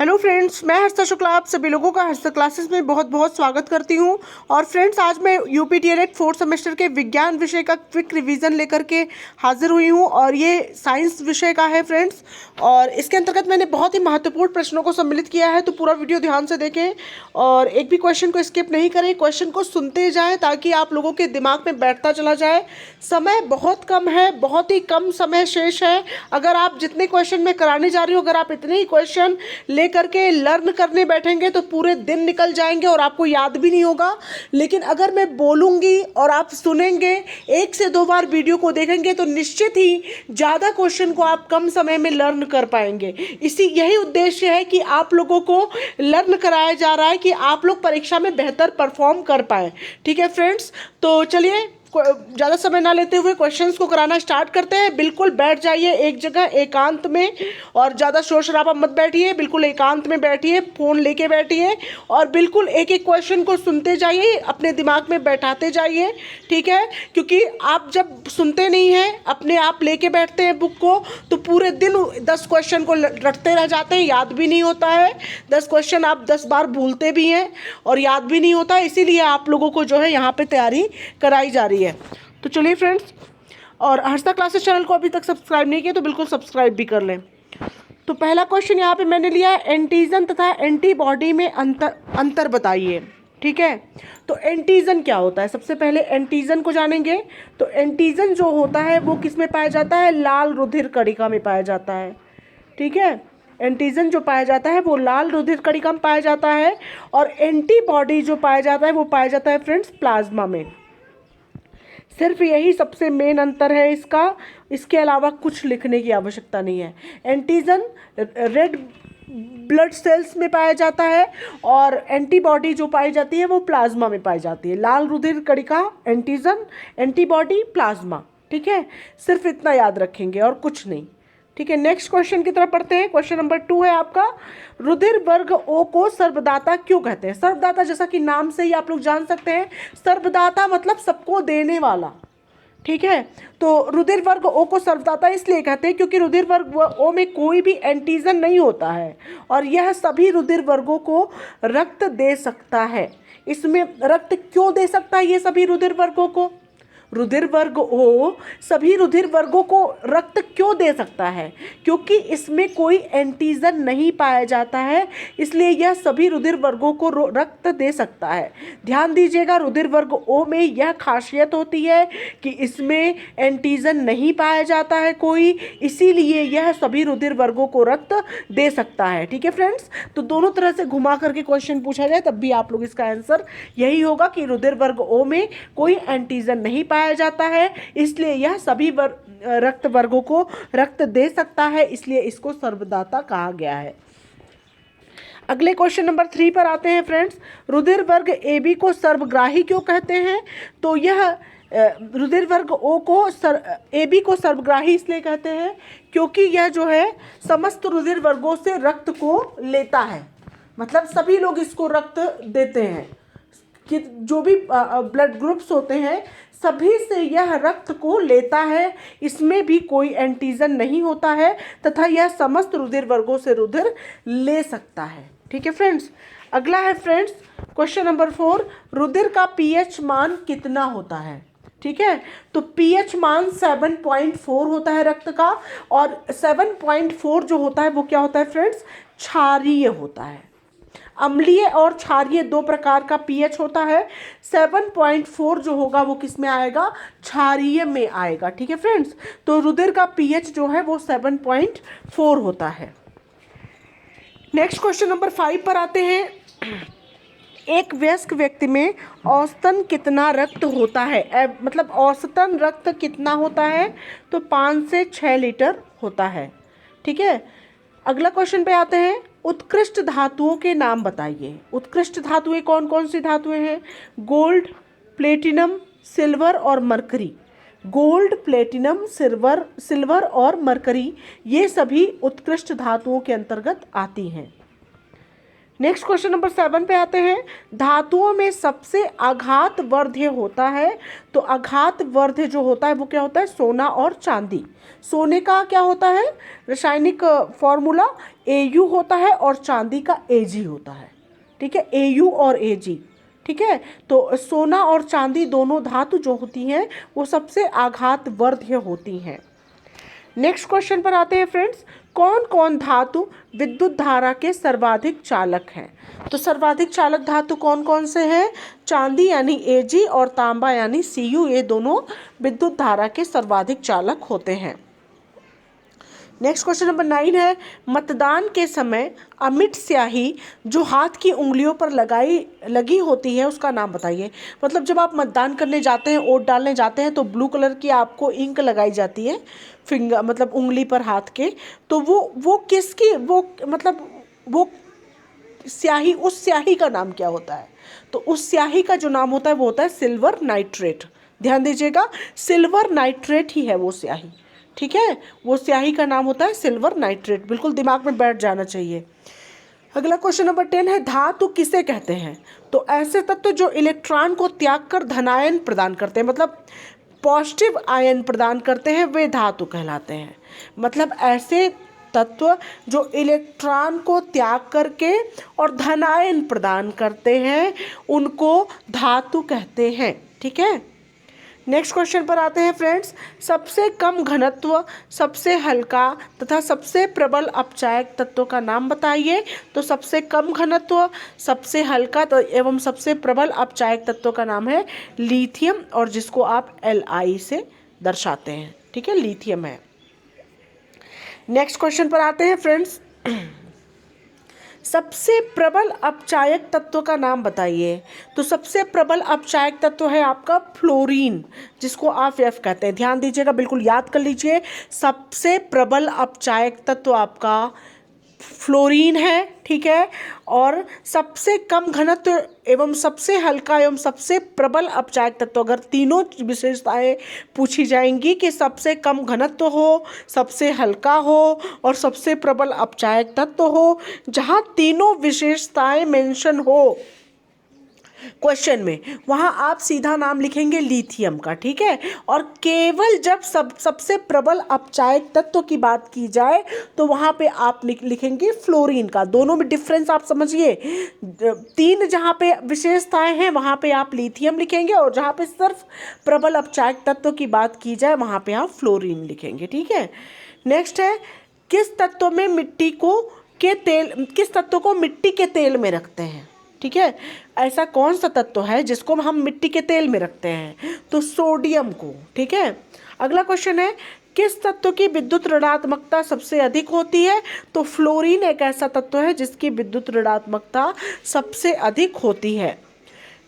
Hello friends, मैं हर्षा शुक्ला आप सभी लोगों का हर्षा क्लासेस में बहुत बहुत स्वागत करती हूं। और फ्रेंड्स, आज मैं यूपी डीएलएड फोर्थ सेमेस्टर के विज्ञान विषय का क्विक रिवीजन लेकर के हाजिर हुई हूं और ये साइंस विषय का है फ्रेंड्स। और इसके अंतर्गत मैंने बहुत ही महत्वपूर्ण प्रश्नों को सम्मिलित किया है, तो पूरा वीडियो ध्यान से देखें और एक भी क्वेश्चन को स्किप नहीं करें, क्वेश्चन को सुनते जाएँ ताकि आप लोगों के दिमाग में बैठता चला जाए। समय बहुत कम है, बहुत ही कम समय शेष है। अगर आप जितने क्वेश्चन मैं कराने जा रही हूँ, अगर आप इतने ही क्वेश्चन करके लर्न करने बैठेंगे तो पूरे दिन निकल जाएंगे और आपको याद भी नहीं होगा। लेकिन अगर मैं बोलूँगी और आप सुनेंगे, एक से दो बार वीडियो को देखेंगे तो निश्चित ही ज़्यादा क्वेश्चन को आप कम समय में लर्न कर पाएंगे। यही उद्देश्य है कि आप लोगों को लर्न कराया जा रहा है कि आप लोग परीक्षा में बेहतर परफॉर्म कर पाएँ। ठीक है फ्रेंड्स, तो चलिए ज़्यादा समय ना लेते हुए क्वेश्चंस को कराना स्टार्ट करते हैं। बिल्कुल बैठ जाइए एक जगह एकांत में और ज़्यादा शोर शराबा मत बैठिए, बिल्कुल एकांत में बैठिए, फ़ोन लेके बैठिए और बिल्कुल एक एक क्वेश्चन को सुनते जाइए, अपने दिमाग में बैठाते जाइए। ठीक है, क्योंकि आप जब सुनते नहीं हैं, अपने आप लेके बैठते हैं बुक को, तो पूरे दिन 10 क्वेश्चन को रटते रह जाते हैं, याद भी नहीं होता है। 10 क्वेश्चन आप 10 बार भूलते भी हैं और याद भी नहीं होता। इसीलिए आप लोगों को जो है यहाँ पे तैयारी कराई जा रही है। तो चलिए फ्रेंड्स, और हर्षा क्लासेस चैनल को अभी तक सब्सक्राइब नहीं किया तो बिल्कुल सब्सक्राइब भी कर लें। तो पहला क्वेश्चन यहाँ पे मैंने लिया है, एंटीजन तथा एंटीबॉडी में अंतर बताइए। ठीक है, तो एंटीजन क्या होता है? सबसे पहले एंटीजन को जानेंगे। तो एंटीजन जो होता है वो किस में पाया जाता है? लाल रुधिर कणिका में पाया जाता है। ठीक है, एंटीजन जो पाया जाता है वो लाल रुधिर कणिका में पाया जाता है और एंटीबॉडी जो पाया जाता है वो पाया जाता है फ्रेंड्स प्लाज्मा में। सिर्फ यही सबसे मेन अंतर है इसका, इसके अलावा कुछ लिखने की आवश्यकता नहीं है। एंटीजन रेड ब्लड सेल्स में पाया जाता है और एंटीबॉडी जो पाई जाती है वो प्लाज्मा में पाई जाती है। लाल रुधिर कणिका एंटीजन, एंटीबॉडी प्लाज्मा। ठीक है, सिर्फ इतना याद रखेंगे और कुछ नहीं। ठीक है, नेक्स्ट क्वेश्चन की तरफ पढ़ते हैं। क्वेश्चन नंबर 2 है आपका, रुधिर वर्ग ओ को सर्वदाता क्यों कहते हैं? सर्वदाता जैसा कि नाम से ही आप लोग जान सकते हैं, सर्वदाता मतलब सबको देने वाला। ठीक है, तो रुधिर वर्ग ओ को सर्वदाता इसलिए कहते हैं क्योंकि रुधिर वर्ग ओ में कोई भी एंटीजन नहीं होता है और यह सभी रुधिर वर्गों को रक्त दे सकता है। इसमें रक्त क्यों दे सकता है? ये सभी रुधिर वर्गों को, रुधिर वर्ग ओ सभी रुधिर वर्गों को रक्त क्यों दे सकता है? क्योंकि इसमें कोई एंटीजन नहीं पाया जाता है, इसलिए यह सभी रुधिर वर्गों को रक्त दे सकता है। ध्यान दीजिएगा, रुधिर वर्ग ओ में यह खासियत होती है कि इसमें एंटीजन नहीं पाया जाता है कोई, इसीलिए यह सभी रुधिर वर्गों को रक्त दे सकता है। ठीक है फ्रेंड्स, तो दोनों तरह से घुमा करके क्वेश्चन पूछा जाए तब भी आप लोग इसका आंसर यही होगा कि रुधिर वर्ग ओ में कोई एंटीजन नहीं पाया जाता है, इसलिए यह सभी रक्त वर्गों को रक्त दे सकता है, इसलिए इसको सर्वदाता कहा गया है। अगले क्वेश्चन नंबर 3 पर आते हैं फ्रेंड्स, रुधिर वर्ग ए बी को सर्वग्राही क्यों कहते हैं? तो यह रुधिर वर्ग ओ को ए बी को सर्वग्राही इसलिए कहते हैं क्योंकि यह जो है समस्त रुधिर वर्गों से रक्त को लेता है, मतलब सभी लोग इसको रक्त देते हैं कि जो भी ब्लड ग्रुप्स होते हैं सभी से यह रक्त को लेता है, इसमें भी कोई एंटीजन नहीं होता है तथा यह समस्त रुधिर वर्गों से रुधिर ले सकता है। ठीक है फ्रेंड्स, अगला है फ्रेंड्स क्वेश्चन नंबर 4, रुधिर का पीएच मान कितना होता है? ठीक है, तो पीएच मान 7.4 होता है रक्त का और 7.4 जो होता है वो क्या होता है फ्रेंड्स? क्षारीय होता है। अम्लीय और क्षारीय दो प्रकार का पीएच होता है। 7.4 जो होगा वो किस में आएगा? क्षारीय में आएगा। ठीक है फ्रेंड्स, तो रुधिर का पीएच जो है वो 7.4 होता है। नेक्स्ट क्वेश्चन नंबर 5 पर आते हैं, एक वयस्क व्यक्ति में औसतन कितना रक्त होता है? मतलब औसतन रक्त कितना होता है? तो 5 से 6 लीटर होता है। ठीक है, अगला क्वेश्चन पे आते हैं, उत्कृष्ट धातुओं के नाम बताइए। उत्कृष्ट धातुएं कौन कौन सी धातुएं हैं? गोल्ड, प्लेटिनम, सिल्वर और मरकरी। गोल्ड, प्लेटिनम, सिल्वर और मरकरी ये सभी उत्कृष्ट धातुओं के अंतर्गत आती हैं। नेक्स्ट क्वेश्चन नंबर 7 पे आते हैं। धातुओं में सबसे आघातवर्ध्य होता है, तो आघातवर्ध्य जो होता है वो क्या होता है? सोना और चांदी। सोने का क्या होता है रासायनिक फॉर्मूला? Au होता है और चांदी का Ag होता है। ठीक है, Au और Ag। ठीक है, तो सोना और चांदी दोनों धातु जो होती हैं वो सबसे आघातवर्ध्य होती हैं। नेक्स्ट क्वेश्चन पर आते हैं फ्रेंड्स। कौन कौन धातु विद्युत धारा के सर्वाधिक चालक हैं? तो सर्वाधिक चालक धातु कौन कौन से हैं? चांदी यानी Ag और तांबा यानी Cu, ये दोनों विद्युत धारा के सर्वाधिक चालक होते हैं। नेक्स्ट क्वेश्चन नंबर 9 है। मतदान के समय अमिट स्याही जो हाथ की उंगलियों पर लगी होती है उसका नाम बताइए। मतलब जब आप मतदान करने जाते हैं, वोट डालने जाते हैं, तो ब्लू कलर की आपको इंक लगाई जाती है फिंगर मतलब उंगली पर हाथ के, तो वो किसकी वो स्याही, उस स्याही का नाम क्या होता है? तो उस स्याही का जो नाम होता है वो होता है सिल्वर नाइट्रेट। ध्यान दीजिएगा, सिल्वर नाइट्रेट ही है वो स्याही। ठीक है, वो स्याही का नाम होता है सिल्वर नाइट्रेट। बिल्कुल दिमाग में बैठ जाना चाहिए। अगला क्वेश्चन नंबर 10 है। धातु किसे कहते हैं? तो ऐसे तत्व जो इलेक्ट्रॉन को त्याग कर धनायन प्रदान करते हैं, मतलब पॉजिटिव आयन प्रदान करते हैं, वे धातु कहलाते हैं। मतलब ऐसे तत्व जो इलेक्ट्रॉन को त्याग करके और धनायन प्रदान करते हैं उनको धातु कहते हैं। ठीक है, नेक्स्ट क्वेश्चन पर आते हैं फ्रेंड्स। सबसे कम घनत्व, सबसे हल्का तथा सबसे प्रबल अपचायक तत्वों का नाम बताइए। तो सबसे कम घनत्व, सबसे हल्का एवं सबसे प्रबल अपचायक तत्वों का नाम है लिथियम, और जिसको आप Li से दर्शाते हैं। ठीक है, लिथियम है। नेक्स्ट क्वेश्चन पर आते हैं फ्रेंड्स। सबसे प्रबल अपचायक तत्व का नाम बताइए। तो सबसे प्रबल अपचायक तत्व है आपका फ्लोरीन, जिसको आप F कहते हैं। ध्यान दीजिएगा, बिल्कुल याद कर लीजिए। सबसे प्रबल अपचायक तत्व आपका फ्लोरीन है। ठीक है, और सबसे कम घनत्व एवं सबसे हल्का एवं सबसे प्रबल अपचायक तत्व, अगर तीनों विशेषताएं पूछी जाएंगी कि सबसे कम घनत्व हो, सबसे हल्का हो और सबसे प्रबल अपचायक तत्व हो, जहां तीनों विशेषताएं मेंशन हो क्वेश्चन में, वहां आप सीधा नाम लिखेंगे लिथियम का। ठीक है, और केवल जब सबसे प्रबल अपचायक तत्व की बात की जाए तो वहां पे आप लिखेंगे फ्लोरीन का। दोनों में डिफरेंस आप समझिए। 3 जहां पे विशेषताएं हैं वहां पे आप लिथियम लिखेंगे, और जहां पे सिर्फ प्रबल अपचायक तत्व की बात की जाए वहां पे आप फ्लोरीन लिखेंगे। ठीक है, नेक्स्ट है। किस तत्व को मिट्टी के तेल में रखते हैं? ठीक है, ऐसा कौन सा तत्व है जिसको हम मिट्टी के तेल में रखते हैं? तो सोडियम को। ठीक है, अगला क्वेश्चन है। किस तत्व की विद्युत ऋणात्मकता सबसे अधिक होती है? तो फ्लोरीन एक ऐसा तत्व है जिसकी विद्युत ऋणात्मकता सबसे अधिक होती है।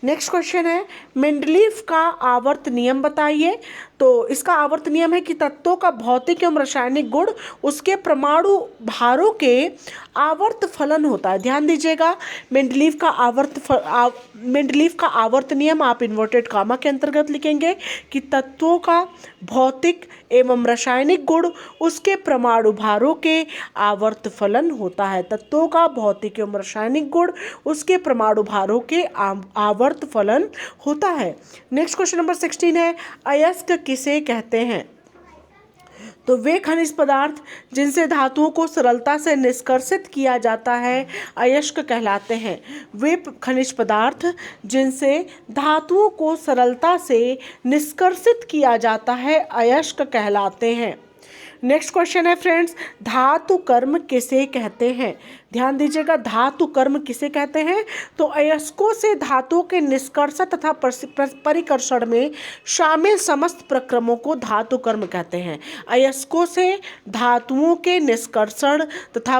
नेक्स्ट क्वेश्चन है। मेंडलीफ का आवर्त नियम बताइए। तो इसका आवर्त नियम है कि तत्वों का भौतिक एवं रासायनिक गुण उसके परमाणु भारों के आवर्त फलन होता है। ध्यान दीजिएगा, मेंडलीफ का आवर्त नियम आप इन्वर्टेड कामा के अंतर्गत लिखेंगे कि तत्वों का भौतिक एवं रासायनिक गुण उसके परमाणु भारों के आवर्त फलन होता है। तत्वों का भौतिक एवं रासायनिक गुण उसके परमाणु भारों के आवर्त फलन होता है। नेक्स्ट क्वेश्चन नंबर 16 है। अयस्क किसे कहते हैं? तो वे खनिज पदार्थ जिनसे धातुओं को सरलता से निष्कर्षित किया जाता है अयस्क कहलाते हैं। वे खनिज पदार्थ जिनसे धातुओं को सरलता से निष्कर्षित किया जाता है अयस्क कहलाते हैं। नेक्स्ट क्वेश्चन है फ्रेंड्स। धातु कर्म किसे कहते हैं? ध्यान दीजिएगा, धातु कर्म किसे कहते हैं? तो अयस्कों से धातुओं के निष्कर्षण तथा परिकर्षण में शामिल समस्त प्रक्रमों को धातु कर्म कहते हैं। अयस्कों से धातुओं के निष्कर्षण तथा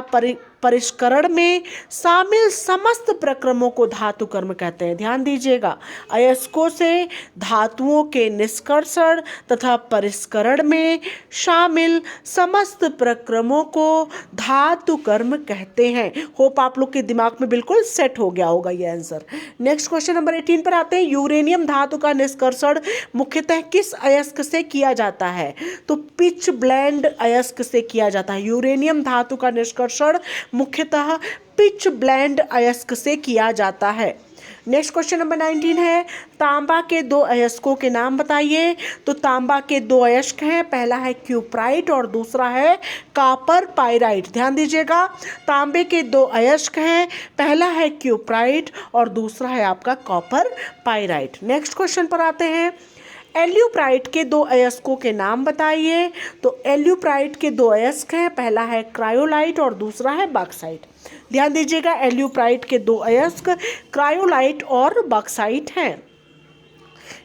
परिष्करण में शामिल समस्त प्रक्रमों को धातु कर्म कहते हैं। ध्यान दीजिएगा, अयस्कों से धातुओं के निष्कर्षण तथा परिष्करण में शामिल समस्त प्रक्रमों को धातु कर्म कहते हैं। होप आप लोग के दिमाग में बिल्कुल सेट हो गया होगा ये आंसर। नेक्स्ट क्वेश्चन नंबर 18 पर आते हैं। यूरेनियम धातु का निष्कर्षण मुख्यतः किस अयस्क से किया जाता है? तो पिच ब्लेंड अयस्क से किया जाता है। यूरेनियम धातु का निष्कर्षण मुख्यतः पिच ब्लेंड अयस्क से किया जाता है। नेक्स्ट क्वेश्चन नंबर 19 है, तांबा के दो अयस्कों के नाम बताइए। तो तांबा के दो अयस्क हैं, पहला है क्यूप्राइट और दूसरा है कॉपर पाइराइट। ध्यान दीजिएगा, तांबे के दो अयस्क हैं, पहला है क्यूप्राइट और दूसरा है आपका कॉपर पाइराइट। नेक्स्ट क्वेश्चन पर आते हैं, एल्यूप्राइट के दो अयस्कों के नाम बताइए। तो एल्यूप्राइट के दो अयस्क हैं, पहला है क्रायोलाइट और दूसरा है बॉक्साइट। ध्यान दीजिएगा, एल्यूप्राइट के दो अयस्क क्रायोलाइट और बॉक्साइट हैं।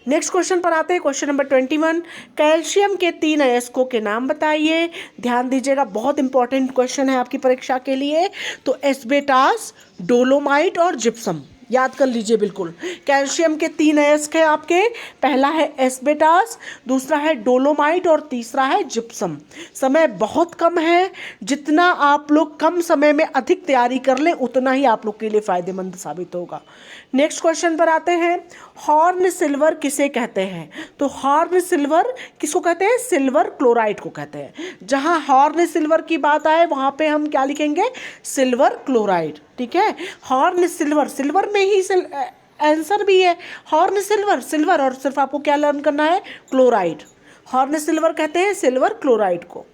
नेक्स्ट क्वेश्चन पर आते हैं, क्वेश्चन नंबर 21, कैल्शियम के तीन अयस्कों के नाम बताइए। ध्यान दीजिएगा, बहुत इंपॉर्टेंट क्वेश्चन है आपकी परीक्षा के लिए। तो एस्बेस्टॉस, डोलोमाइट और जिप्सम, याद कर लीजिए बिल्कुल। कैल्शियम के तीन अयस्क है आपके, पहला है एस्बेस्टॉस, दूसरा है डोलोमाइट और तीसरा है जिप्सम। समय बहुत कम है, जितना आप लोग कम समय में अधिक तैयारी कर लें उतना ही आप लोग के लिए फायदेमंद साबित होगा। नेक्स्ट क्वेश्चन पर आते हैं, हॉर्न सिल्वर किसे कहते हैं। तो हॉर्न सिल्वर किसको कहते हैं, सिल्वर क्लोराइड को कहते हैं। जहां हॉर्न सिल्वर की बात आए वहां पे हम क्या लिखेंगे, सिल्वर क्लोराइड। ठीक है, हॉर्न सिल्वर, सिल्वर में ही आंसर भी है हॉर्न सिल्वर, सिल्वर, और सिर्फ आपको क्या लर्न करना है, क्लोराइड। हॉर्न सिल्वर कहते हैं सिल्वर क्लोराइड को।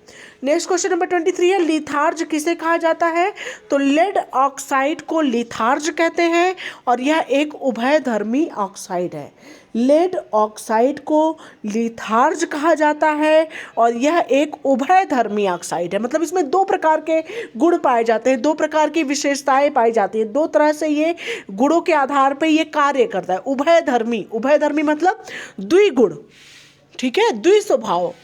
नेक्स्ट क्वेश्चन नंबर 23 है, लिथार्ज किसे कहा जाता है। तो लेड ऑक्साइड को लिथार्ज कहते हैं और यह एक उभयधर्मी ऑक्साइड है। लेड ऑक्साइड को लिथार्ज कहा जाता है और यह एक उभयधर्मी ऑक्साइड है। मतलब इसमें दो प्रकार के गुण पाए जाते हैं, दो प्रकार की विशेषताएं पाई जाती हैं, दो तरह से ये गुणों के आधार पर ये कार्य करता है। उभयधर्मी, उभयधर्मी मतलब द्विगुण, ठीक है, द्विस्वभाव।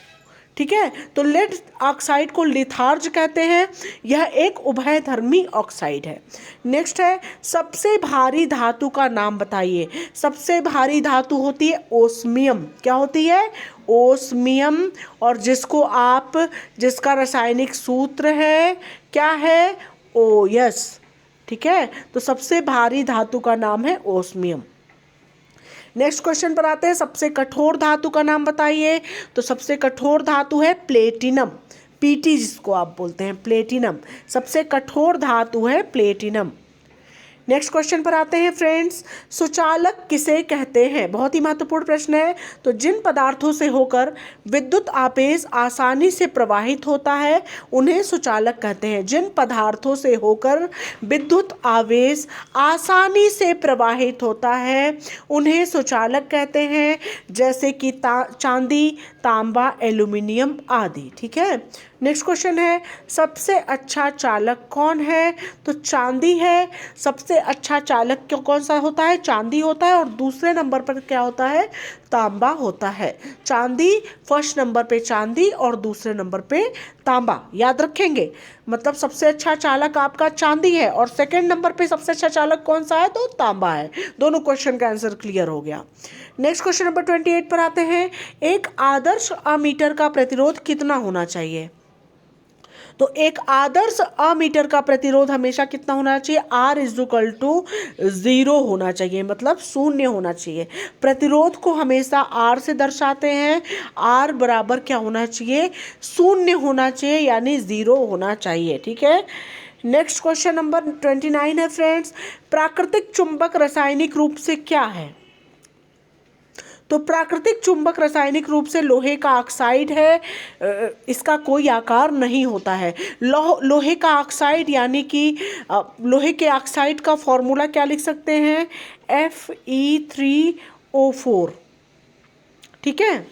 ठीक है, तो लेड ऑक्साइड को लिथार्ज कहते हैं, यह एक उभयधर्मी ऑक्साइड है। नेक्स्ट है, सबसे भारी धातु का नाम बताइए। सबसे भारी धातु होती है ओस्मियम। क्या होती है, ओस्मियम, और जिसका रासायनिक सूत्र है क्या है, OS। ठीक है, तो सबसे भारी धातु का नाम है ओस्मियम। नेक्स्ट क्वेश्चन पर आते हैं, सबसे कठोर धातु का नाम बताइए। तो सबसे कठोर धातु है प्लेटिनम, PT जिसको आप बोलते हैं, प्लेटिनम। सबसे कठोर धातु है प्लेटिनम। नेक्स्ट क्वेश्चन पर आते हैं फ्रेंड्स, सुचालक किसे कहते हैं। बहुत ही महत्वपूर्ण प्रश्न है। तो जिन पदार्थों से होकर विद्युत आवेश आसानी से प्रवाहित होता है उन्हें सुचालक कहते हैं। जिन पदार्थों से होकर विद्युत आवेश आसानी से प्रवाहित होता है उन्हें सुचालक कहते हैं, जैसे कि चांदी, तांबा, एल्यूमिनियम आदि। ठीक है, नेक्स्ट क्वेश्चन है, सबसे अच्छा चालक कौन है। तो चांदी है। सबसे अच्छा चालक क्यों कौन सा होता है, चांदी होता है, और दूसरे नंबर पर क्या होता है, तांबा होता है। चांदी फर्स्ट नंबर पे चांदी और दूसरे नंबर पे तांबा, याद रखेंगे। मतलब सबसे अच्छा चालक आपका चांदी है और सेकंड नंबर पे सबसे अच्छा चालक कौन सा है, तो तांबा है। दोनों क्वेश्चन का आंसर क्लियर हो गया। नेक्स्ट क्वेश्चन नंबर 28 पर आते हैं, एक आदर्श अमीटर का प्रतिरोध कितना होना चाहिए। तो एक आदर्श अमीटर का प्रतिरोध हमेशा कितना होना चाहिए, R=0 होना चाहिए, मतलब शून्य होना चाहिए। प्रतिरोध को हमेशा R से दर्शाते हैं, R बराबर क्या होना चाहिए, शून्य होना चाहिए, यानी 0 होना चाहिए। ठीक है, नेक्स्ट क्वेश्चन नंबर 29 है फ्रेंड्स, प्राकृतिक चुंबक रासायनिक रूप से क्या है। तो प्राकृतिक चुंबक रासायनिक रूप से लोहे का ऑक्साइड है, इसका कोई आकार नहीं होता है। लोहे का ऑक्साइड यानी कि लोहे के ऑक्साइड का फॉर्मूला क्या लिख सकते हैं, Fe3O4। ठीक है,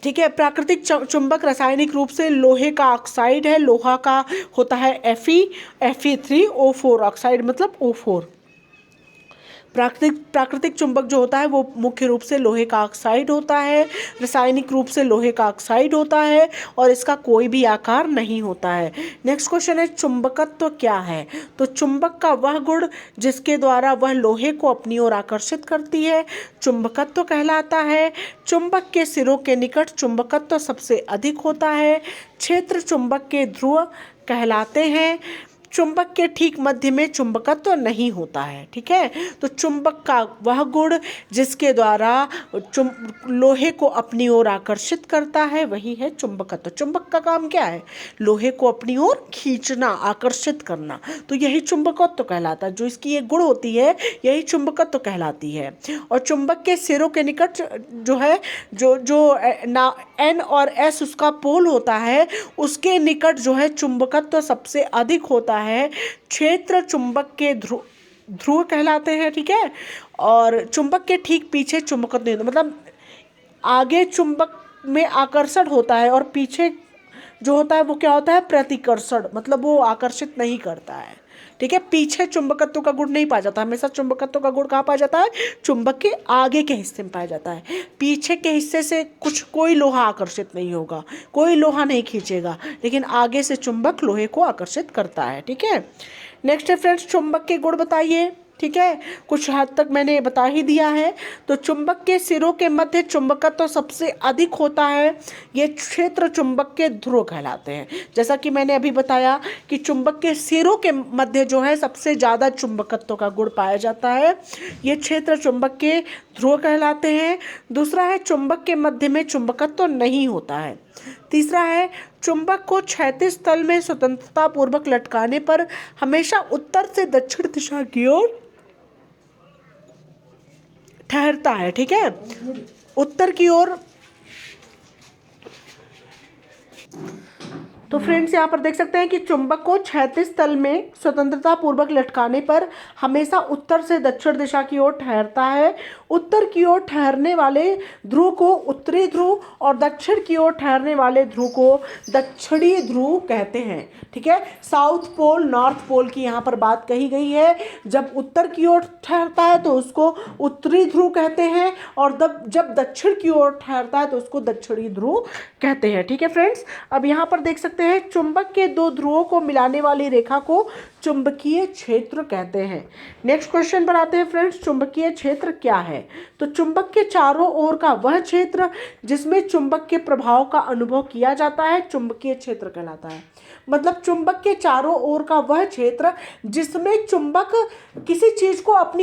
ठीक है, प्राकृतिक चुंबक रासायनिक रूप से लोहे का ऑक्साइड है, लोहा का होता है Fe3O4, ऑक्साइड मतलब O4। प्राकृतिक चुंबक जो होता है वो मुख्य रूप से लोहे का ऑक्साइड होता है, रासायनिक रूप से लोहे का ऑक्साइड होता है और इसका कोई भी आकार नहीं होता है। नेक्स्ट क्वेश्चन है, चुंबकत्व क्या है। तो चुंबक का वह गुण जिसके द्वारा वह लोहे को अपनी ओर आकर्षित करती है चुंबकत्व कहलाता है। चुंबक के सिरों के निकट चुंबकत्व सबसे अधिक होता है। क्षेत्र चुंबक के ध्रुव कहलाते हैं। चुंबक के ठीक मध्य में चुंबकत्व नहीं होता है। ठीक है, तो चुंबक का वह गुण जिसके द्वारा लोहे को अपनी ओर आकर्षित करता है वही है चुंबकत्व। चुंबक का काम क्या है? लोहे को अपनी ओर खींचना, आकर्षित करना, तो यही चुंबकत्व कहलाता है। जो इसकी एक गुण होती है यही चुंबकत्व कहलाती है। और चुंबक के सिरों के निकट जो है ना N और S उसका पोल होता है, उसके निकट जो है चुंबकत्व सबसे अधिक होता है। क्षेत्र चुंबक के ध्रुव कहलाते हैं। ठीक है, और चुंबक के ठीक पीछे चुंबकत्व नहीं होता, मतलब आगे चुंबक में आकर्षण होता है और पीछे जो होता है वो क्या होता है? प्रतिकर्षण, मतलब वो आकर्षित नहीं करता है। ठीक है, पीछे चुंबकत्व का गुण नहीं पाया जाता, हमेशा चुंबकत्व का गुण कहाँ पाया जाता है? चुंबक के आगे के हिस्से में पाया जाता है। पीछे के हिस्से से कोई लोहा आकर्षित नहीं होगा, कोई लोहा नहीं खींचेगा, लेकिन आगे से चुंबक लोहे को आकर्षित करता है। ठीक है, नेक्स्ट है फ्रेंड्स, चुंबक के गुण बताइए। ठीक है, कुछ हद तक मैंने बता ही दिया है। तो चुंबक के सिरों के मध्य चुंबकत्व तो सबसे अधिक होता है, ये क्षेत्र चुंबक के ध्रुव कहलाते हैं। जैसा कि मैंने अभी बताया कि चुंबक के सिरों के मध्य जो है सबसे ज़्यादा चुंबकत्व का गुण पाया जाता है, ये क्षेत्र चुंबक के ध्रुव कहलाते हैं। दूसरा है चुंबक के मध्य में चुंबकत्व नहीं होता है। तीसरा है चुंबक को क्षैतिज तल में स्वतंत्रता पूर्वक लटकाने पर हमेशा उत्तर से दक्षिण दिशा की ओर ठहरता है। ठीक है, उत्तर की ओर। तो फ्रेंड्स यहाँ पर देख सकते हैं कि चुंबक को क्षैतिज तल में स्वतंत्रता पूर्वक लटकाने पर हमेशा उत्तर से दक्षिण दिशा की ओर ठहरता है। उत्तर की ओर ठहरने वाले ध्रुव को उत्तरी ध्रुव और दक्षिण की ओर ठहरने वाले ध्रुव को दक्षिणी ध्रुव कहते हैं। ठीक है, साउथ पोल नॉर्थ पोल की यहाँ पर बात कही गई है। जब उत्तर की ओर ठहरता है तो उसको उत्तरी ध्रुव कहते हैं, और जब दक्षिण की ओर ठहरता है तो उसको दक्षिणी ध्रुव कहते हैं। ठीक है फ्रेंड्स, अब यहाँ पर देख सकते हैं चुंबक के दो ध्रुवों को मिलाने वाली रेखा को चुंबकीय क्षेत्र कहते हैं। नेक्स्ट क्वेश्चन पर आते हैं फ्रेंड्स, चुंबकीय क्षेत्र क्या है? तो चुंबक के चारों ओर का वह क्षेत्र जिसमें चुंबक के प्रभाव का अनुभव किया जाता है चुंबकीय क्षेत्र कहलाता है। मतलब चुंबक के चारों ओर का वह क्षेत्र जिसमें चुंबक किसी चीज को अपनी